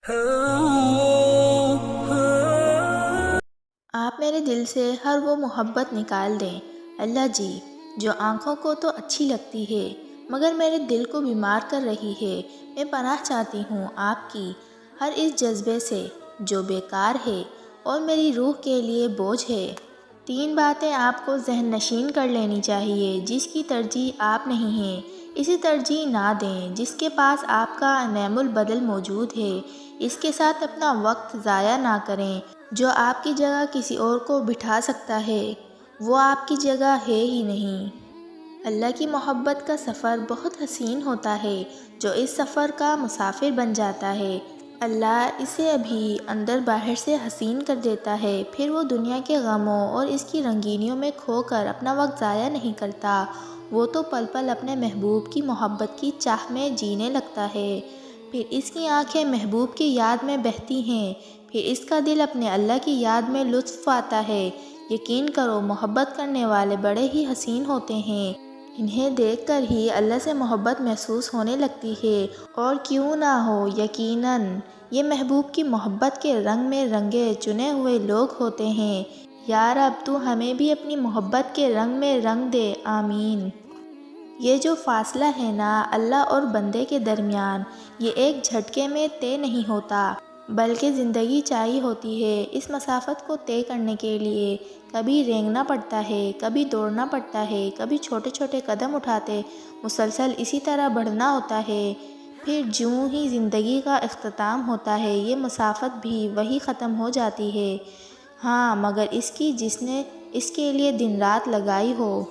آپ میرے دل سے ہر وہ محبت نکال دیں اللہ جی جو آنکھوں کو تو اچھی لگتی ہے مگر میرے دل کو بیمار کر رہی ہے۔ میں پناہ چاہتی ہوں آپ کی ہر اس جذبے سے جو بیکار ہے اور میری روح کے لیے بوجھ ہے۔ 3 باتیں آپ کو ذہن نشین کر لینی چاہیے جس کی ترجیح آپ نہیں ہیں، اسے ترجیح نہ دیں جس کے پاس آپ کا نعم البدل موجود ہے۔ اس کے ساتھ اپنا وقت ضائع نہ کریں۔ جو آپ کی جگہ کسی اور کو بٹھا سکتا ہے وہ آپ کی جگہ ہے ہی نہیں۔ اللہ کی محبت کا سفر بہت حسین ہوتا ہے۔ جو اس سفر کا مسافر بن جاتا ہے اللہ اسے ابھی اندر باہر سے حسین کر دیتا ہے، پھر وہ دنیا کے غموں اور اس کی رنگینیوں میں کھو کر اپنا وقت ضائع نہیں کرتا، وہ تو پل پل اپنے محبوب کی محبت کی چاہ میں جینے لگتا ہے۔ پھر اس کی آنکھیں محبوب کی یاد میں بہتی ہیں، پھر اس کا دل اپنے اللہ کی یاد میں لطف آتا ہے۔ یقین کرو محبت کرنے والے بڑے ہی حسین ہوتے ہیں، انہیں دیکھ کر ہی اللہ سے محبت محسوس ہونے لگتی ہے، اور کیوں نہ ہو یقیناً یہ محبوب کی محبت کے رنگ میں رنگے چنے ہوئے لوگ ہوتے ہیں۔ یا رب تو ہمیں بھی اپنی محبت کے رنگ میں رنگ دے، آمین۔ یہ جو فاصلہ ہے نا اللہ اور بندے کے درمیان، یہ ایک جھٹکے میں طے نہیں ہوتا بلکہ زندگی چاہیے ہوتی ہے۔ اس مسافت کو طے کرنے کے لیے کبھی رینگنا پڑتا ہے، کبھی دوڑنا پڑتا ہے، کبھی چھوٹے چھوٹے قدم اٹھاتے مسلسل اسی طرح بڑھنا ہوتا ہے، پھر جوں ہی زندگی کا اختتام ہوتا ہے یہ مسافت بھی وہی ختم ہو جاتی ہے۔ ہاں مگر اس کی جس نے اس کے لیے دن رات لگائی ہو۔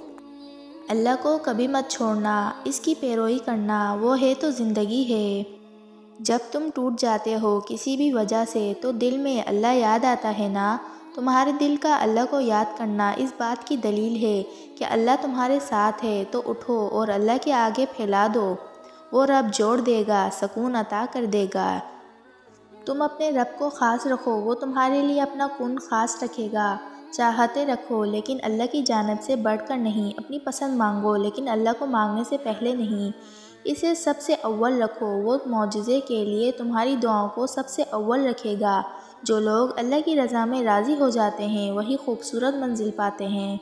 اللہ کو کبھی مت چھوڑنا، اس کی پیروی کرنا، وہ ہے تو زندگی ہے۔ جب تم ٹوٹ جاتے ہو کسی بھی وجہ سے تو دل میں اللہ یاد آتا ہے نا، تمہارے دل کا اللہ کو یاد کرنا اس بات کی دلیل ہے کہ اللہ تمہارے ساتھ ہے، تو اٹھو اور اللہ کے آگے پھیلا دو، وہ رب جوڑ دے گا، سکون عطا کر دے گا۔ تم اپنے رب کو خاص رکھو، وہ تمہارے لیے اپنا کن خاص رکھے گا۔ چاہتے رکھو لیکن اللہ کی جانب سے بڑھ کر نہیں، اپنی پسند مانگو لیکن اللہ کو مانگنے سے پہلے نہیں، اسے سب سے اول رکھو، وہ معجزے کے لیے تمہاری دعاؤں کو سب سے اول رکھے گا۔ جو لوگ اللہ کی رضا میں راضی ہو جاتے ہیں وہی خوبصورت منزل پاتے ہیں۔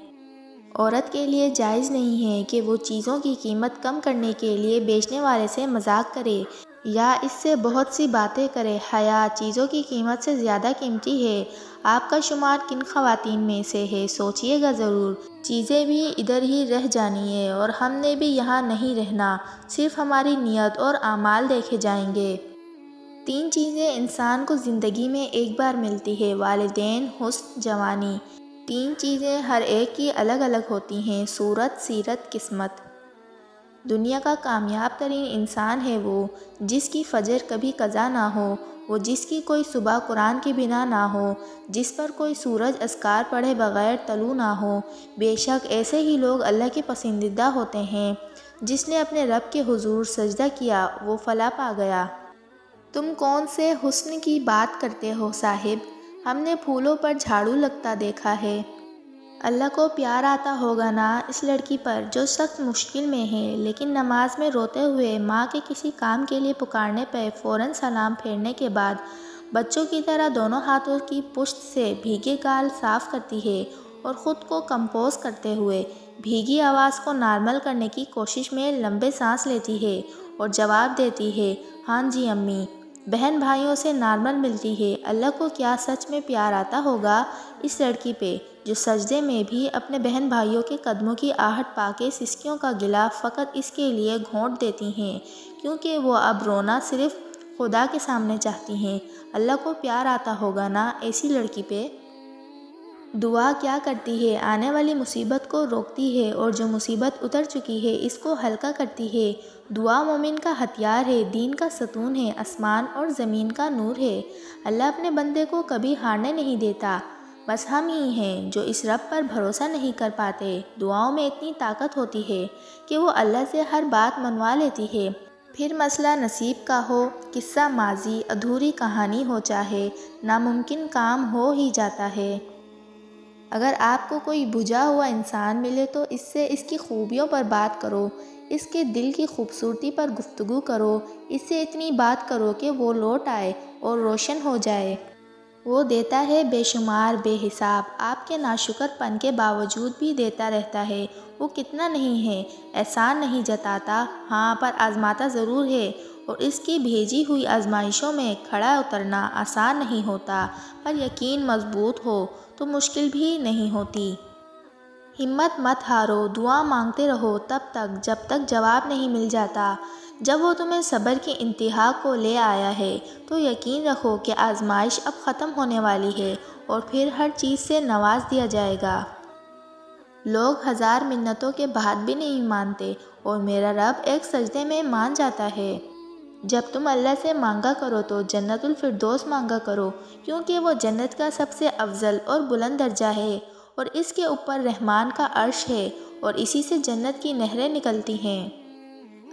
عورت کے لیے جائز نہیں ہے کہ وہ چیزوں کی قیمت کم کرنے کے لیے بیچنے والے سے مذاق کرے یا اس سے بہت سی باتیں کرے۔ حیا چیزوں کی قیمت سے زیادہ قیمتی ہے۔ آپ کا شمار کن خواتین میں سے ہے سوچئے گا ضرور۔ چیزیں بھی ادھر ہی رہ جانی ہے اور ہم نے بھی یہاں نہیں رہنا، صرف ہماری نیت اور اعمال دیکھے جائیں گے۔ 3 چیزیں انسان کو زندگی میں ایک بار ملتی ہے، والدین، حسن، جوانی۔ 3 چیزیں ہر ایک کی الگ الگ ہوتی ہیں، صورت، سیرت، قسمت۔ دنیا کا کامیاب ترین انسان ہے وہ جس کی فجر کبھی قضا نہ ہو، وہ جس کی کوئی صبح قرآن کی بنا نہ ہو، جس پر کوئی سورج اذکار پڑھے بغیر طلوع نہ ہو۔ بے شک ایسے ہی لوگ اللہ کے پسندیدہ ہوتے ہیں۔ جس نے اپنے رب کے حضور سجدہ کیا وہ فلاح پا گیا۔ تم کون سے حسن کی بات کرتے ہو صاحب، ہم نے پھولوں پر جھاڑو لگتا دیکھا ہے۔ اللہ کو پیار آتا ہوگا نا اس لڑکی پر جو سخت مشکل میں ہے لیکن نماز میں روتے ہوئے ماں کے کسی کام کے لیے پکارنے پہ فوراً سلام پھیرنے کے بعد بچوں کی طرح دونوں ہاتھوں کی پشت سے بھیگے گال صاف کرتی ہے اور خود کو کمپوز کرتے ہوئے بھیگی آواز کو نارمل کرنے کی کوشش میں لمبے سانس لیتی ہے اور جواب دیتی ہے، ہاں جی امی۔ بہن بھائیوں سے نارمل ملتی ہے۔ اللہ کو کیا سچ میں پیار آتا ہوگا اس لڑکی پہ جو سجدے میں بھی اپنے بہن بھائیوں کے قدموں کی آہٹ پا کے سسکیوں کا گلہ فقط اس کے لیے گھونٹ دیتی ہیں کیونکہ وہ اب رونا صرف خدا کے سامنے چاہتی ہیں۔ اللہ کو پیار آتا ہوگا نا ایسی لڑکی پہ۔ دعا کیا کرتی ہے، آنے والی مصیبت کو روکتی ہے اور جو مصیبت اتر چکی ہے اس کو ہلکا کرتی ہے۔ دعا مومن کا ہتھیار ہے، دین کا ستون ہے، آسمان اور زمین کا نور ہے۔ اللہ اپنے بندے کو کبھی ہارنے نہیں دیتا، بس ہم ہی ہیں جو اس رب پر بھروسہ نہیں کر پاتے۔ دعاؤں میں اتنی طاقت ہوتی ہے کہ وہ اللہ سے ہر بات منوا لیتی ہے، پھر مسئلہ نصیب کا ہو، قصہ ماضی، ادھوری کہانی ہو، چاہے ناممکن کام ہو ہی جاتا ہے۔ اگر آپ کو کوئی بجھا ہوا انسان ملے تو اس سے اس کی خوبیوں پر بات کرو، اس کے دل کی خوبصورتی پر گفتگو کرو، اس سے اتنی بات کرو کہ وہ لوٹ آئے، اور روشن ہو جائے۔ وہ دیتا ہے بے شمار بے حساب، آپ کے ناشکر پن کے باوجود بھی دیتا رہتا ہے۔ وہ کتنا نہیں ہے، احسان نہیں جتاتا، ہاں پر آزماتا ضرور ہے، اور اس کی بھیجی ہوئی آزمائشوں میں کھڑا اترنا آسان نہیں ہوتا، پر یقین مضبوط ہو تو مشکل بھی نہیں ہوتی۔ ہمت مت ہارو، دعا مانگتے رہو جب تک جواب نہیں مل جاتا۔ جب وہ تمہیں صبر کی انتہا کو لے آیا ہے تو یقین رکھو کہ آزمائش اب ختم ہونے والی ہے، اور پھر ہر چیز سے نواز دیا جائے گا۔ لوگ 1000 منتوں کے بعد بھی نہیں مانتے، اور میرا رب ایک سجدے میں مان جاتا ہے۔ جب تم اللہ سے مانگا کرو تو جنت الفردوس مانگا کرو، کیونکہ وہ جنت کا سب سے افضل اور بلند درجہ ہے، اور اس کے اوپر رحمان کا عرش ہے، اور اسی سے جنت کی نہریں نکلتی ہیں۔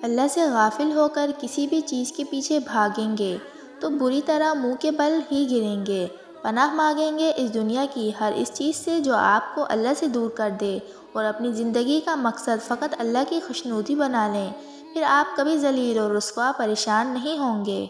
اللہ سے غافل ہو کر کسی بھی چیز کے پیچھے بھاگیں گے تو بری طرح منہ کے بل ہی گریں گے۔ پناہ مانگیں گے اس دنیا کی ہر اس چیز سے جو آپ کو اللہ سے دور کر دے، اور اپنی زندگی کا مقصد فقط اللہ کی خوشنودی بنا لیں، پھر آپ کبھی ذلیل اور رسوا پریشان نہیں ہوں گے۔